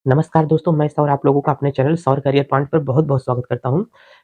नमस्कार दोस्तों, मैं सौर आप लोगों का अपने चैनल सौर करियर पॉइंट पर बहुत-बहुत स्वागत करता हूँ।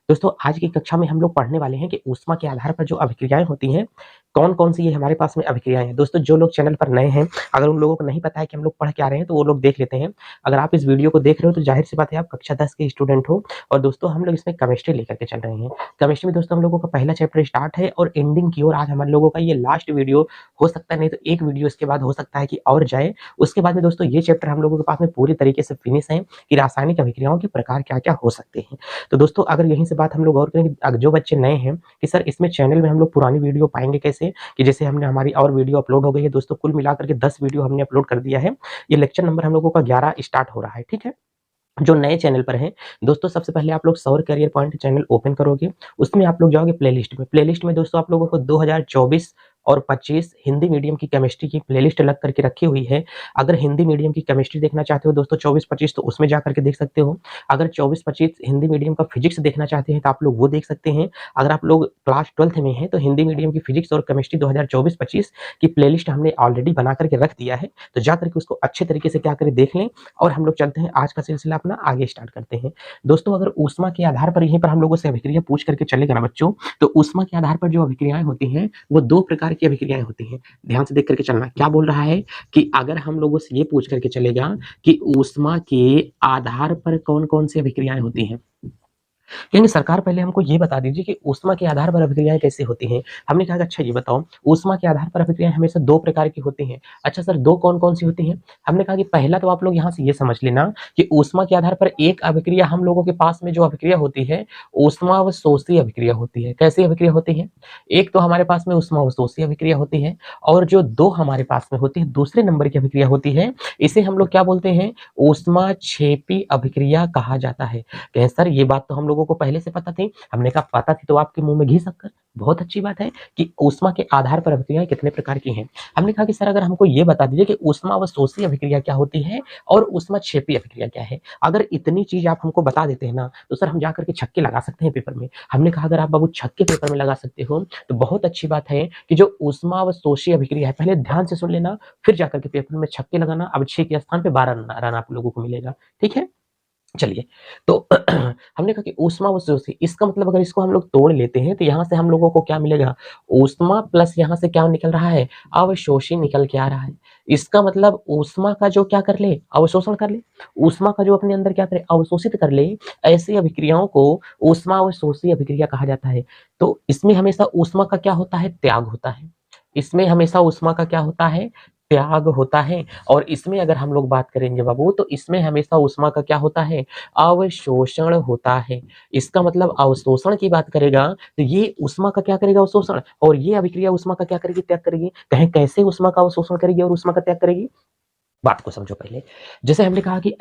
दोस्तों, आज की कक्षा में हम लोग पढ़ने वाले हैं कि ऊष्मा के आधार पर जो अभिक्रियाएँ होती हैं, कौन-कौन सी ये हमारे पास में अभिक्रियाएँ हैं। दोस्तों, जो लोग चैनल पर नए हैं, अगर उन लोगों को नहीं पता है कि हम लोग पढ़ क्या रहे हैं, तो वो लोग देख लेते हैं। अगर आप इस वीडियो को देख रहे हो, तो ज़ाहिर-सी बात है आप कक्षा 10 के स्टूडेंट हो और दोस्तों हम लोग इसमें केमिस्ट्री लेकर के चल रहे हैं। केमिस्ट्री में दोस्तों हम लोगों का पहला चैप्टर स्टार्ट है और एंडिंग की ओर आज हम लोगों का ये लास्ट वीडियो हो सकता है, नहीं तो एक वीडियो इसके बाद हो सकता है कि और जाए। उसके बाद में दोस्तों ये चैप्टर हम लोगों के पास में पूरी तरीके से फिनिश है कि रासायनिक अभिक्रियाओं के प्रकार क्या-क्या हो सकते हैं। तो दोस्तों अगर यहीं से बात हम लोग और करेंगे जो बच्चे नए हैं कि सर इसमें चैनल में हम लोग पुरानी वीडियो पाएँगे कैसे? कि जैसे हमने हमारी और वीडियो अपलोड हो गई है दोस्तों, कुल मिलाकर के 10 वीडियो हमने अपलोड कर दिया है। ये लेक्चर नंबर हम लोगों का 11 स्टार्ट हो रहा है, ठीक है? जो नए चैनल पर हैं, दोस्तों सबसे पहले आप लोग सौर करियर पॉइंट चैनल ओपन करोगे, उसमें आप लोग जाओगे प्लेलिस्ट में। प्लेलिस्ट में दोस्तों आप लोगों को 2024 और 25 हिंदी मीडियम की केमिस्ट्री की प्लेलिस्ट अलग करके रखी हुई है। अगर हिंदी मीडियम की केमिस्ट्री देखना चाहते हो दोस्तों 24-25 तो उसमें जा करके देख सकते हो। अगर 24-25 हिंदी मीडियम का फिजिक्स देखना चाहते हैं तो आप लोग वो देख सकते हैं। अगर आप लोग क्लास 12th में हैं तो हिंदी मीडियम की फिजिक्स और केमिस्ट्री 2024-25 की प्लेलिस्ट हमने ऑलरेडी बना करके रख दिया है। तो जा करके उसको अच्छे तरीके से क्या करें देख लें और हम लोग चलते हैं आज का सिलसिला अपना आगे स्टार्ट करते हैं। दोस्तों अगर ऊष्मा के आधार पर यहीं पर हम लोगों से अभिक्रिया पूछ करके चलेगा ना बच्चों, तो ऊष्मा के आधार पर जो अभिक्रियाएँ होती हैं, वो 2 प्रकार की अभिक्रियाएँ होती हैं। ध्यान से देख करके चलना। क्या बोल रहा है कि अगर हम लोगों से ये पूछ करके चलेगा कि ऊष्मा के आधार पर कौन-कौन सी अभिक्रियाएँ होती हैं? कहेंगे सरकार पहले हमको ये बता दीजिए कि ऊष्मा के आधार पर अभिक्रियाएँ कैसे होती हैं? हमने कहा कि अच्छा ये बताओ, ऊष्मा के आधार पर अभिक्रियाएँ हमेशा 2 प्रकार की होती हैं। अच्छा सर 2 कौन-कौन सी होती हैं? हमने कहा कि पहला तो आप लोग यहाँ से ये समझ लेना कि ऊष्मा के आधार पर एक अभिक्रिया हम लोगों के पास में जो अभिक्रिया होती है, ऊष्मावशोषी अभिक्रिया होती है। कैसी अभिक्रिया होती है? एक तो हमारे पास में ऊष्मावशोषी अभिक्रिया होती है और जो 2 हमारे पास में होती है, दूसरे नंबर की अभिक्रिया होती है, इसे हम लोग क्या बोलते हैं? ऊष्माक्षेपी अभिक्रिया कहा जाता है। कहें सर ये बात तो हम लोगों को पहले से पता थी। हमने कहा पता थी तो आपके मुँह में घी शक्कर। बहुत अच्छी बात है कि ऊष्मा के आधार पर अभिक्रियाएँ कितने प्रकार की हैं। हमने कहा कि सर अगर हमको ये बता दीजिए कि ऊष्मावशोषी अभिक्रिया क्या होती है और ऊष्माक्षेपी अभिक्रिया क्या है? अगर इतनी चीज़ आप हमको बता देते हैं ना, तो सर हम जा कर के छक्के लगा सकते हैं पेपर में। हमने कहा अगर आप बाबू छक्के पेपर में लगा सकते हो, तो बहुत अच्छी बात है कि जो ऊष्मावशोषी अभिक्रिया है, पहले ध्यान से सुन लेना, फिर जाकर के पेपर में छक्के लगाना। अब 6 के स्थान पे 12 रन आप लोगों को मिलेगा। ठीक है? चलिए, तो हमने कहा कि ऊष्मावशोषी इसका मतलब अगर इसको हम लोग तोड़ लेते हैं तो यहाँ से हम लोगों को क्या मिलेगा? ऊष्मा प्लस यहाँ से क्या निकल रहा है? अवशोषी निकल के आ रहा है। इसका मतलब ऊष्मा का जो क्या कर ले? अवशोषण कर ले। ऊष्मा का जो अपने अंदर क्या करे? अवशोषित कर ले। ऐसी अभिक्रियाओं को ऊष्मावशोषी अभिक्रिया कहा जाता है। तो इसमें हमेशा ऊष्मा का क्या होता है? त्याग होता है। इसमें हमेशा ऊष्मा का क्या होता है? त्याग होता है और इसमें अगर हम लोग बात करेंगे बाबू तो इसमें हमेशा ऊष्मा का क्या होता है? अवशोषण होता है। इसका मतलब अवशोषण की बात करेगा तो ये ऊष्मा का क्या करेगा? अवशोषण और ये अभिक्रिया ऊष्मा का क्या करेगी? त्याग करेगी। कहें कैसे ऊष्मा का अवशोषण करेगी और ऊष्मा का त्याग करेगी? बात को समझो पहले। जैसे हमने कहा कि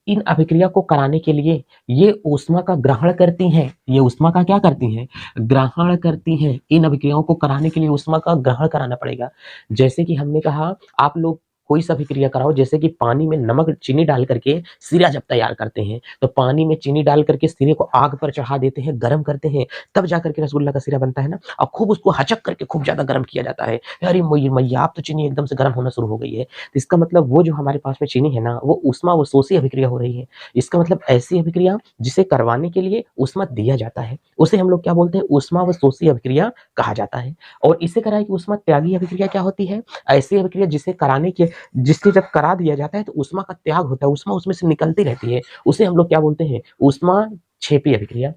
इन अभिक्रिया को कराने के लिए ये ऊष्मा का ग्रहण करती हैं। ये ऊष्मा का क्या करती हैं? ग्रहण करती हैं। इन अभिक्रियाओं को कराने के लिए ऊष्मा का ग्रहण कराना पड़ेगा। जैसे कि हमने कहा आप लोग कोई सा भी क्रिया कराओ जैसे कि पानी में नमक चीनी डाल करके सिरा जब तैयार करते हैं तो पानी में चीनी डाल करके सिरे को आग पर चढ़ा देते हैं, गर्म करते हैं, तब जाकर के रसगुल्ला का सिरा बनता है ना। और खूब उसको हचक करके खूब ज्यादा गर्म किया जाता है। अरे मैया आप तो चीनी एकदम से गर्म होना शुरू हो गई है। तो इसका मतलब वो जो हमारे पास में चीनी है ना, वो ऊष्मावशोषी अभिक्रिया हो रही है। इसका मतलब ऐसी अभिक्रिया जिसे करवाने के लिए ऊष्मा दिया जाता है, उसे हम लोग क्या बोलते हैं? ऊष्मावशोषी अभिक्रिया कहा जाता है। और इसे कराए कि ऊष्मा त्यागी अभिक्रिया क्या होती है? ऐसी अभिक्रिया जिसे कराने के जिससे जब करा दिया जाता है तो ऊष्मा का त्याग होता है, ऊष्मा उसमें से निकलती रहती है। उसे हम लोग क्या बोलते हैं? ऊष्माक्षेपी अभिक्रिया।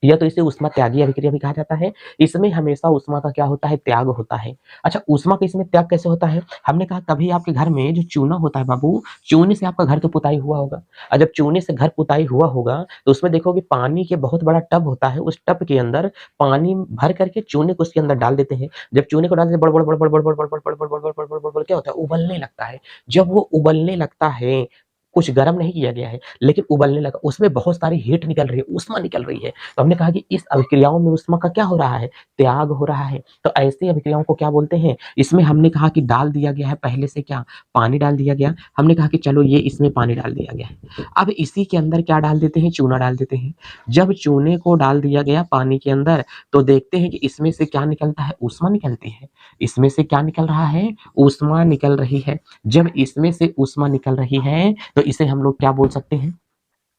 या तो इसे ऊष्मा त्यागी अभिक्रिया भी कहा जाता है। इसमें हमेशा ऊष्मा का क्या होता है? त्याग होता है। अच्छा ऊष्मा का इसमें त्याग कैसे होता है? हमने कहा कभी आपके घर में जो चूना होता है बाबू, चूने से आपका घर तो पुताई हुआ होगा। और जब चूने से घर पुताई हुआ होगा तो उसमें देखोगे पानी के बहुत बड़ा टब होता है, उस टब के अंदर पानी भर करके चूने को उसके अंदर डाल देते हैं। जब चूने को डालते हैं बड़-बड़ बड़-बड़ बड़-बड़ बड़-बड़ बड़-बड़ बड़-बड़ बड़-बड़ बड़-बड़ क्या होता है? उबलने लगता है। जब वो उबलने लगता है, कुछ गर्म नहीं किया गया है, लेकिन उबलने लगा, उसमें बहुत सारी हीट निकल रही है, ऊष्मा निकल रही है। तो हमने कहा कि इस अभिक्रियाओं में ऊष्मा का क्या हो रहा है? त्याग हो रहा है। तो ऐसी अभिक्रियाओं को क्या बोलते हैं? इसमें हमने कहा कि डाल दिया गया है पहले से क्या? पानी डाल दिया गया। हमने कहा कि चलो ये इसमें पानी डाल दिया गया है। अब इसी के अंदर क्या डाल देते हैं? चूना डाल देते हैं। जब चूने को डाल दिया गया पानी के अंदर तो देखते हैं कि इसमें से क्या निकलता है? ऊष्मा निकलती है। इसमें से क्या निकल रहा है? ऊष्मा निकल रही है। जब इसमें से ऊष्मा निकल रही है तो इसे हम लोग क्या बोल सकते हैं,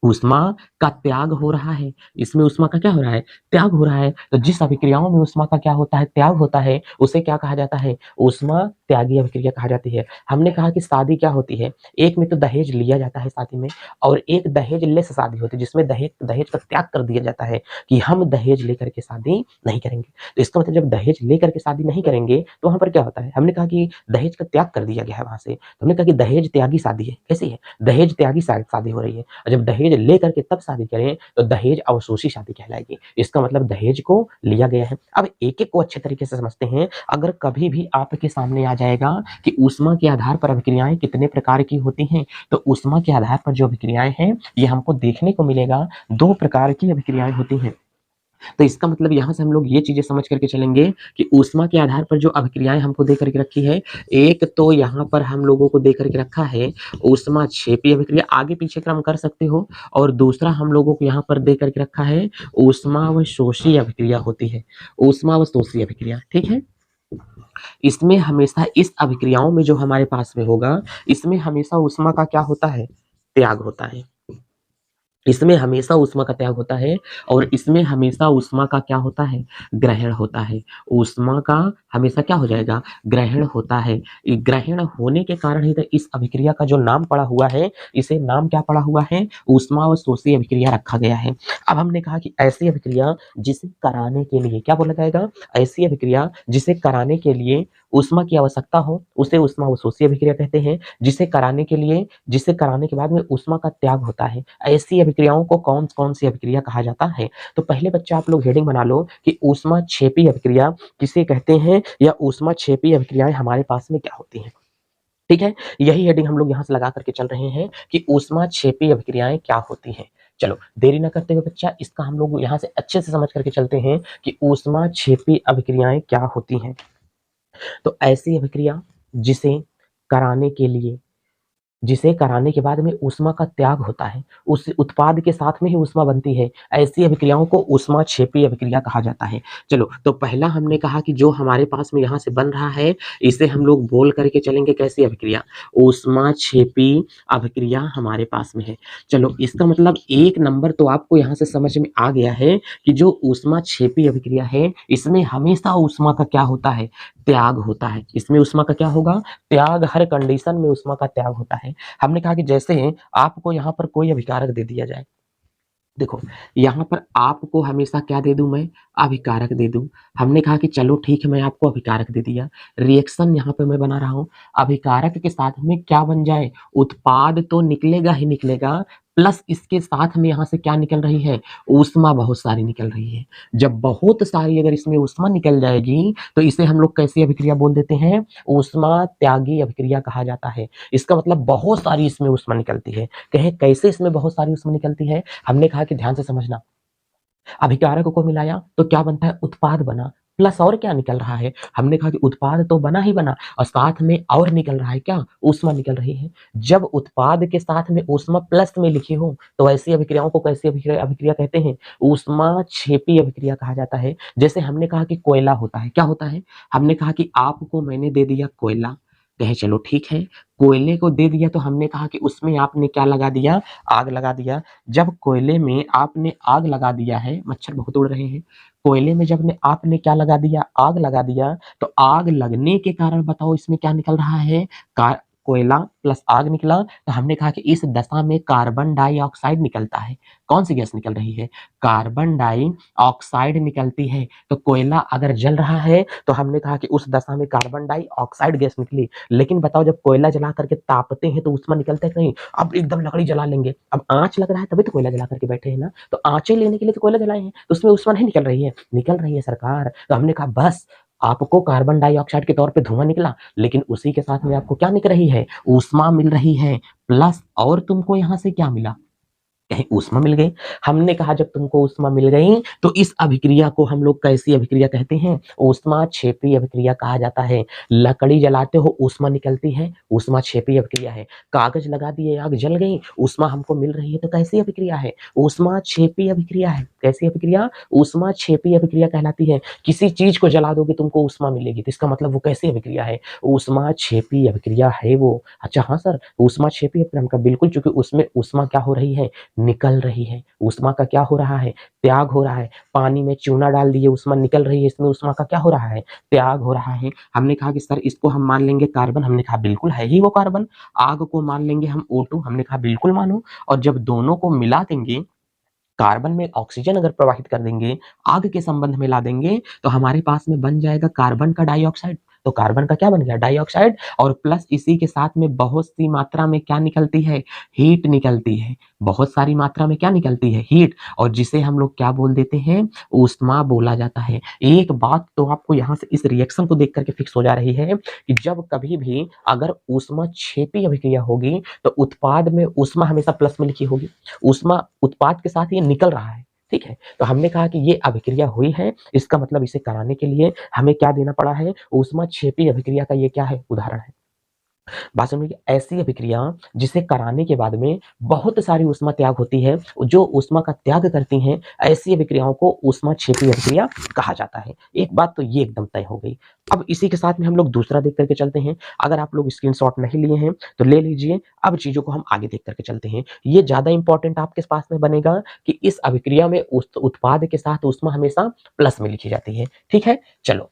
ऊष्मा का त्याग हो रहा है। इसमें ऊष्मा का क्या हो रहा है, त्याग हो रहा है। तो जिस अभिक्रियाओं में ऊष्मा का क्या होता है, त्याग होता है, उसे क्या कहा जाता है, ऊष्मा त्यागी अभिक्रिया कहा जाती है। हमने कहा कि शादी क्या होती है, एक में तो दहेज लिया जाता है शादी में, और एक दहेज लेस शादी होती है जिसमें दहेज दहेज का त्याग कर दिया जाता है कि हम दहेज लेकर के शादी नहीं करेंगे। तो इसका मतलब जब दहेज लेकर के शादी नहीं करेंगे तो वहां पर क्या होता है, हमने कहा कि दहेज का त्याग कर दिया गया है वहां से, तो हमने कहा कि दहेज त्यागी शादी है। कैसी है, दहेज त्यागी शादी हो रही है। और जब दहेज लेकर के तब शादी करें तो दहेज अवशोषी शादी कहलाएगी। इसका मतलब दहेज को लिया गया है। अब एक एक को अच्छे तरीके से समझते हैं। अगर कभी भी आपके सामने आ जाएगा कि ऊष्मा के आधार पर अभिक्रियाएं कितने प्रकार की होती हैं, तो ऊष्मा के आधार पर जो अभिक्रियाएं हैं ये हमको देखने को मिलेगा, 2 प्रकार की अभिक्रियाएं होती हैं। तो इसका मतलब यहाँ से हम लोग ये चीजें समझ करके चलेंगे कि ऊष्मा के आधार पर जो अभिक्रियाएं हमको दे करके रखी है, एक तो यहाँ पर हम लोगों को दे करके रखा है ऊष्मा क्षेपी अभिक्रिया, आगे पीछे क्रम कर सकते हो, और दूसरा हम लोगों को यहाँ पर दे करके रखा है ऊष्मावशोषी अभिक्रिया होती है, ऊष्मावशोषी अभिक्रिया। ठीक है, इसमें हमेशा इस अभिक्रियाओं में जो हमारे पास में होगा, इसमें हमेशा ऊष्मा का क्या होता है, त्याग होता है। इसमें हमेशा ऊष्मा का त्याग होता है, और इसमें हमेशा ऊष्मा का क्या होता है, ग्रहण होता है। ऊष्मा का हमेशा क्या हो जाएगा, ग्रहण होता है। ग्रहण होने के कारण ही तो इस अभिक्रिया का जो नाम पड़ा हुआ है, इसे नाम क्या पड़ा हुआ है, ऊष्मावशोषी अभिक्रिया रखा गया है। अब हमने कहा कि ऐसी अभिक्रिया जिसे कराने के लिए क्या बोला जाएगा, ऐसी अभिक्रिया जिसे कराने के लिए ऊष्मा की आवश्यकता हो उसे ऊष्मावशोषी अभिक्रिया कहते हैं। जिसे कराने के बाद में ऊष्मा का त्याग होता है, ऐसी अभिक्रियाओं को कौन कौन सी अभिक्रिया कहा जाता है। तो पहले बच्चा आप लोग हेडिंग बना लो कि ऊष्मा क्षेपी अभिक्रिया किसे कहते हैं, या ऊष्मा क्षेपी अभिक्रियाएं हमारे पास में क्या होती हैं। ठीक है, यही हेडिंग हम लोग यहाँ से लगा करके चल रहे हैं कि ऊष्मा क्षेपी अभिक्रियाएं क्या होती हैं। चलो देरी न करते हुए बच्चा इसका हम लोग यहाँ से अच्छे से समझ करके चलते हैं कि ऊष्मा क्षेपी अभिक्रियाएं क्या होती हैं। तो ऐसी अभिक्रिया जिसे कराने के बाद में ऊष्मा का त्याग होता है, उस उत्पाद के साथ में ही ऊष्मा बनती है, ऐसी अभिक्रियाओं को ऊष्मा क्षेपी अभिक्रिया कहा जाता है। चलो, तो पहला हमने कहा कि जो हमारे पास में यहाँ से बन रहा है, इसे हम लोग बोल करके चलेंगे कैसी अभिक्रिया, ऊष्मा क्षेपी अभिक्रिया हमारे पास में है। चलो, इसका मतलब 1 नंबर तो आपको यहाँ से समझ में आ गया है कि जो ऊष्मा क्षेपी अभिक्रिया है, इसमें हमेशा ऊष्मा का क्या होता है, त्याग होता है। इसमें ऊष्मा का क्या होगा, त्याग, हर कंडीशन में ऊष्मा का त्याग होता है। हमने कहा कि जैसे आपको यहाँ पर कोई अभिकारक दे दिया जाए, देखो यहाँ पर आपको हमेशा क्या दे दूं मैं, अभिकारक दे दूं। हमने कहा कि चलो ठीक है, मैं आपको अभिकारक दे दिया, रिएक्शन यहाँ पे मैं बना रहा हूं, अभिकारक के साथ में क्या बन जाए, उत्पाद तो निकलेगा ही निकलेगा, प्लस इसके साथ में यहाँ से क्या निकल रही है, ऊष्मा बहुत सारी निकल रही है। जब बहुत सारी अगर इसमें ऊष्मा निकल जाएगी तो इसे हम लोग कैसी अभिक्रिया बोल देते हैं, ऊष्मा त्यागी अभिक्रिया कहा जाता है। इसका मतलब बहुत सारी इसमें ऊष्मा निकलती है। कहे कैसे इसमें बहुत सारी ऊष्मा निकलती है, हमने कहा कि ध्यान से समझना, अभिकारक को मिलाया तो क्या बनता है, उत्पाद बना, प्लस और क्या निकल रहा है, हमने कहा कि उत्पाद तो बना ही बना और साथ में और निकल रहा है क्या, ऊष्मा निकल रही है। जब उत्पाद के साथ में ऊष्मा प्लस में लिखी हो तो ऐसी अभिक्रियाओं को कैसी अभिक्रिया कहते हैं, ऊष्मा क्षेपी अभिक्रिया कहा जाता है। जैसे हमने कहा कि कोयला होता है, क्या होता है, हमने कहा कि आपको मैंने दे दिया कोयला, कहे चलो ठीक है, कोयले को दे दिया तो हमने कहा कि उसमें आपने क्या लगा दिया, आग लगा दिया। जब कोयले में आपने आग लगा दिया है, मच्छर बहुत उड़ रहे हैं, कोयले में जब आपने क्या लगा दिया, आग लगा दिया, तो आग लगने के कारण बताओ इसमें क्या निकल रहा है, कोयला प्लस आग निकला, तो हमने कहा कि इस दशा में कार्बन डाइऑक्साइड निकलता है। कौन सी गैस निकल रही है, कार्बन डाइऑक्साइड निकलती है। तो कोयला अगर जल रहा है तो हमने कहा कि उस दशा में कार्बन डाइऑक्साइड गैस निकली। लेकिन बताओ जब कोयला जला करके तापते हैं तो ऊष्मा निकलता है नहीं, अब एकदम लकड़ी जला लेंगे, अब आंच लग रहा है तभी तो कोयला जला करके बैठे हैं ना, तो आंचें लेने के लिए तो कोयला जलाए हैं, तो उसमें ऊष्मा नहीं निकल रही है, निकल रही है सरकार। तो हमने कहा बस आपको कार्बन डाइऑक्साइड के तौर पे धुआं निकला, लेकिन उसी के साथ में आपको क्या निकल रही है, ऊष्मा मिल रही है, प्लस और तुमको यहाँ से क्या मिला, कहीं ऊष्मा मिल गई। हमने कहा जब तुमको ऊष्मा मिल गई तो इस अभिक्रिया को हम लोग कैसी अभिक्रिया कहते हैं, ऊष्मा क्षेपी अभिक्रिया कहा जाता है। लकड़ी जलाते हो ऊष्मा निकलती है, ऊष्मा क्षेपी अभिक्रिया है। कागज लगा दिए, आग जल गई, ऊष्मा हमको मिल रही है, तो कैसी अभिक्रिया है, ऊष्मा क्षेपी अभिक्रिया है। कैसी अभिक्रिया? ऊष्माक्षेपी अभिक्रिया कहलाती है। किसी चीज को जला दोगे तुमको ऊष्मा मिलेगी, तो इसका मतलब वो कैसी अभिक्रिया है? ऊष्माक्षेपी अभिक्रिया है वो। अच्छा हाँ सर, ऊष्माक्षेपी अभिक्रिया का बिल्कुल, क्योंकि उसमें ऊष्मा क्या हो रही है? निकल रही है। ऊष्मा का क्या हो रहा है? त्याग हो रहा है। पानी में चूना डाल दिए, ऊष्मा निकल रही है, इसमें ऊष्मा का क्या हो रहा है? त्याग हो रहा है। हमने कहा कि सर इसको हम मान लेंगे कार्बन, हमने कहा बिल्कुल है ही वो कार्बन। आग को मान लेंगे हम O2, हमने कहा बिल्कुल मानो। और जब दोनों को मिला देंगे, कार्बन में ऑक्सीजन अगर प्रवाहित कर देंगे, आग के संबंध में ला देंगे, तो हमारे पास में बन जाएगा कार्बन का डाइऑक्साइड। तो कार्बन का क्या बन गया? डाइऑक्साइड। और प्लस इसी के साथ में बहुत सी मात्रा में क्या निकलती है? हीट निकलती है। बहुत सारी मात्रा में क्या निकलती है? हीट। और जिसे हम लोग क्या बोल देते हैं? ऊष्मा बोला जाता है। एक बात तो आपको यहाँ से इस रिएक्शन को देख करके फिक्स हो जा रही है कि जब कभी भी अगर ऊष्माक्षेपी अभिक्रिया होगी तो उत्पाद में ऊष्मा हमेशा प्लस में लिखी होगी। ऊष्मा उत्पाद के साथ ये निकल रहा है। ठीक है, तो हमने कहा कि ये अभिक्रिया हुई है, इसका मतलब इसे कराने के लिए हमें क्या देना पड़ा है? ऊष्माक्षेपी अभिक्रिया का ये क्या है? उदाहरण है। बात समझिए, ऐसी अभिक्रिया जिसे कराने के बाद में बहुत सारी ऊष्मा त्याग होती है, जो ऊष्मा का त्याग करती हैं, ऐसी अभिक्रियाओं को ऊष्माक्षेपी अभिक्रिया कहा जाता है। एक बात तो ये एकदम तय हो गई। अब इसी के साथ में हम लोग दूसरा देख करके चलते हैं। अगर आप लोग स्क्रीनशॉट नहीं लिए हैं तो ले लीजिए। अब चीजों को हम आगे देख करके चलते हैं। ये ज्यादा इंपॉर्टेंट आपके पास में बनेगा कि इस अभिक्रिया में उस उत्पाद के साथ ऊष्मा हमेशा प्लस में लिखी जाती है। ठीक है, चलो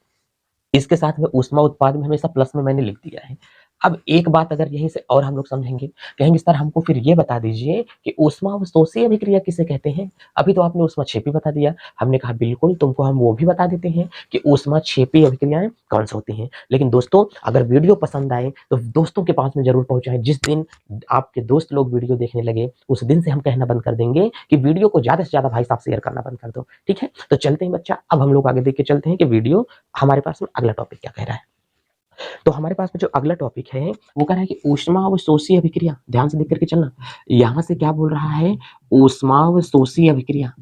इसके साथ में ऊष्मा उत्पाद में हमेशा प्लस में मैंने लिख दिया है। अब एक बात अगर यहीं से और हम लोग समझेंगे, कहेंगे सर हमको फिर ये बता दीजिए कि ऊष्मावशोषी अभिक्रिया किसे कहते हैं? अभी तो आपने ऊष्माक्षेपी बता दिया। हमने कहा बिल्कुल तुमको हम वो भी बता देते हैं कि ऊष्माक्षेपी अभिक्रियाएं कौन सी होती हैं। लेकिन दोस्तों अगर वीडियो पसंद आए तो दोस्तों के पास में जरूर पहुंचाएं। जिस दिन आपके दोस्त लोग वीडियो देखने लगे उस दिन से हम कहना बंद कर देंगे कि वीडियो को ज्यादा से ज्यादा भाई साहब शेयर करना बंद कर दो। ठीक है, तो चलते हैं बच्चा, अब हम लोग आगे देख के चलते हैं कि वीडियो हमारे पास में अगला टॉपिक क्या कह रहा है। तो हमारे पास में जो अगला टॉपिक है वो कह रहा है कि ऊष्मावशोषी अभिक्रिया। ध्यान से देख करके चलना, यहां से क्या बोल रहा है? ऊष्मावशोषी अभिक्रिया।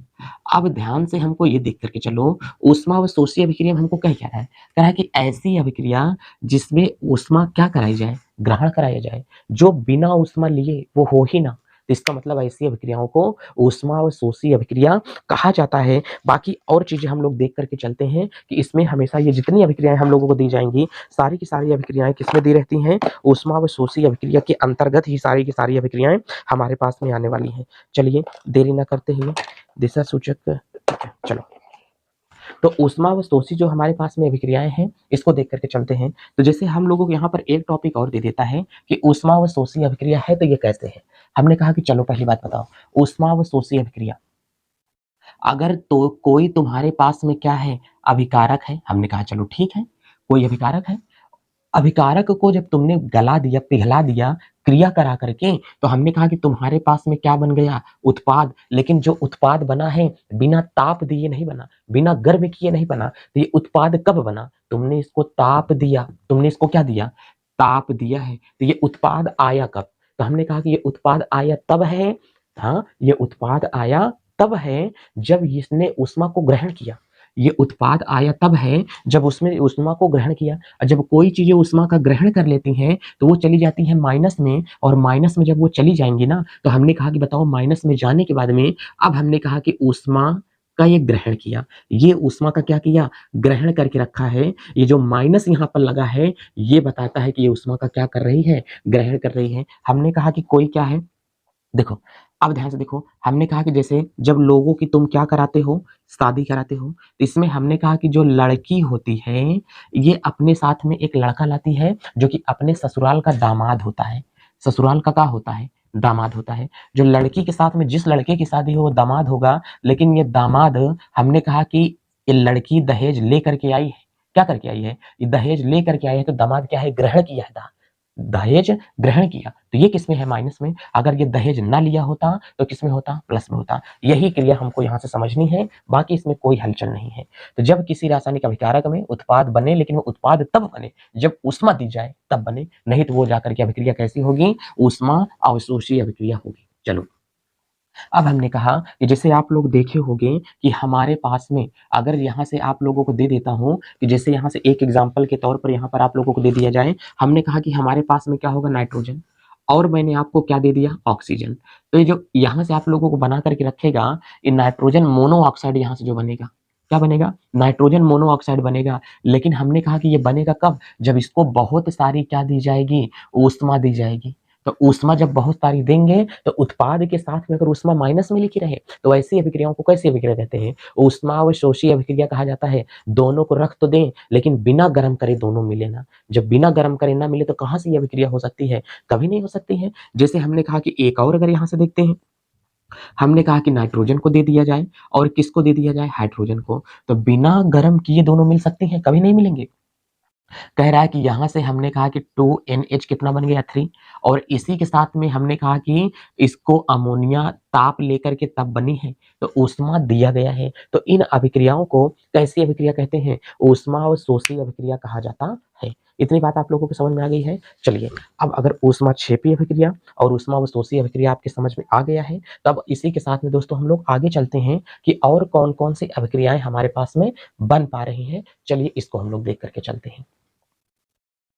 अब ध्यान से हमको ये देख करके चलो, ऊष्मावशोषी अभिक्रिया में हमको कह क्या रहा है? कह रहा है कि ऐसी अभिक्रिया जिसमें ऊष्मा क्या कराई जाए? ग्रहण कराया जाए। जो बिना ऊष्मा लिए वो हो ही ना, तो इसका मतलब ऐसी अभिक्रियाओं को ऊष्मावशोषी अभिक्रिया कहा जाता है। बाकी और चीजें हम लोग देख करके चलते हैं कि इसमें हमेशा ये जितनी अभिक्रियाएं हम लोगों को दी जाएंगी, सारी की सारी अभिक्रियाएं किसमें दी रहती हैं? ऊष्मावशोषी अभिक्रिया के अंतर्गत ही सारी की सारी अभिक्रियाएं हमारे पास में आने वाली हैं। चलिए देरी ना करते हुए दिशा सूचक, चलो तो ऊष्मावशोषी जो हमारे पास में अभिक्रियाएं हैं इसको देख करके चलते हैं। तो जैसे हम लोगों को यहाँ पर एक टॉपिक और दे देता है कि ऊष्मावशोषी अभिक्रिया है तो ये कैसे है। हमने कहा कि चलो पहली बात बताओ, ऊष्मावशोषी अभिक्रिया अगर तो कोई तुम्हारे पास में क्या है? अभिकारक है। हमने कहा चलो ठीक है, कोई अभिकारक है। अभिकारक को जब तुमने गला दिया, पिघला दिया, क्रिया करा करके, तो हमने कहा कि तुम्हारे पास में क्या बन गया? उत्पाद। लेकिन जो उत्पाद बना है बिना ताप दिए नहीं बना, बिना गर्म किए नहीं बना। तो ये उत्पाद कब बना? तुमने इसको ताप दिया, तुमने इसको क्या दिया? ताप दिया है। तो ये उत्पाद आया कब? तो हमने कहा कि ये उत्पाद आया तब है, हाँ ये उत्पाद आया तब है जब इसने ऊष्मा को ग्रहण किया। ये उत्पाद आया तब है जब उसमें ऊष्मा को ग्रहण किया। और जब कोई चीजें ऊष्मा का ग्रहण कर लेती हैं तो वो चली जाती है माइनस में, और माइनस में जब वो चली जाएंगी ना, तो हमने कहा कि बताओ माइनस में जाने के बाद में अब हमने कहा कि ऊष्मा का ये ग्रहण किया। ये ऊष्मा का क्या किया? ग्रहण करके रखा है। ये जो माइनस यहाँ पर लगा है ये बताता है कि ये ऊष्मा का क्या कर रही है? ग्रहण कर रही है। हमने कहा कि कोई क्या है? देखो, अब ध्यान से देखो, हमने कहा कि जैसे जब लोगों की तुम क्या कराते हो? शादी कराते हो। तो इसमें हमने कहा कि जो लड़की होती है ये अपने साथ में एक लड़का लाती है जो कि अपने ससुराल का दामाद होता है। ससुराल का क्या होता है? दामाद होता है। जो लड़की के साथ में जिस लड़के की शादी हो वो दामाद होगा, लेकिन ये दामाद, हमने कहा कि ये लड़की दहेज लेकर के आई है। क्या करके आई है? ये दहेज लेकर के आई है, तो दामाद क्या है? ग्रहण किया है। दहेज ग्रहण किया, तो ये किसमें है? माइनस में। अगर ये दहेज ना लिया होता तो किसमें होता? प्लस में होता। यही क्रिया हमको यहाँ से समझनी है, बाकी इसमें कोई हलचल नहीं है। तो जब किसी रासायनिक अभिकारक में उत्पाद बने, लेकिन वो उत्पाद तब बने जब ऊष्मा दी जाए तब बने, नहीं तो वो जाकर के अभिक्रिया कैसी होगी? ऊष्मा अवशोषी अभिक्रिया होगी। चलो, अब हमने कहा कि जैसे आप लोग देखे होंगे कि हमारे पास में, अगर यहाँ से आप लोगों को दे देता हूँ कि जैसे यहाँ से एक एग्जांपल के तौर पर यहाँ पर आप लोगों को दे दिया जाए, हमने कहा कि हमारे पास में क्या होगा? नाइट्रोजन। और मैंने आपको क्या दे दिया? ऑक्सीजन। तो ये जो यहाँ से आप लोगों को बना करके रखेगा, ये नाइट्रोजन मोनोऑक्साइड यहाँ से जो बनेगा, क्या बनेगा? नाइट्रोजन मोनोऑक्साइड बनेगा। लेकिन हमने कहा कि ये बनेगा कब? जब इसको बहुत सारी क्या दी जाएगी? ऊष्मा दी जाएगी। तो ऊष्मा जब बहुत सारी देंगे, तो उत्पाद के साथ में अगर ऊष्मा माइनस में लिखी रहे, तो ऐसी अभिक्रियाओं को कैसी अभिक्रिया कहते हैं? ऊष्मावशोषी अभिक्रिया कहा जाता है। दोनों को रख तो दें, लेकिन बिना गर्म करे दोनों मिले ना। जब बिना गर्म करे ना मिले, तो कहाँ से ये अभिक्रिया हो सकती है? कभी नहीं हो सकती है। जैसे हमने कहा कि एक और अगर यहाँ से देखते हैं, हमने कहा कि नाइट्रोजन को दे दिया जाए और किसको दे दिया जाए? हाइड्रोजन को। तो बिना गर्म किए दोनों मिल सकते हैं? कभी नहीं मिलेंगे। कह रहा है कि यहाँ से हमने कहा कि 2NH कितना बन गया? 3। और इसी के साथ में हमने कहा कि इसको अमोनिया ताप लेकर के तब बनी है, तो ऊष्मा दिया गया है। तो इन अभिक्रियाओं को कैसी अभिक्रिया कहते हैं? ऊष्मावशोषी अभिक्रिया कहा जाता है। इतनी बात आप लोगों को समझ में आ गई है? चलिए, अब अगर ऊष्माक्षेपी अभिक्रिया और ऊष्मावशोषी अभिक्रिया आपके समझ में आ गया है, तब इसी के साथ में दोस्तों हम लोग आगे चलते हैं कि और कौन-कौन सी अभिक्रियाएँ हमारे पास में बन पा रही हैं। चलिए इसको हम लोग देख कर के चलते हैं।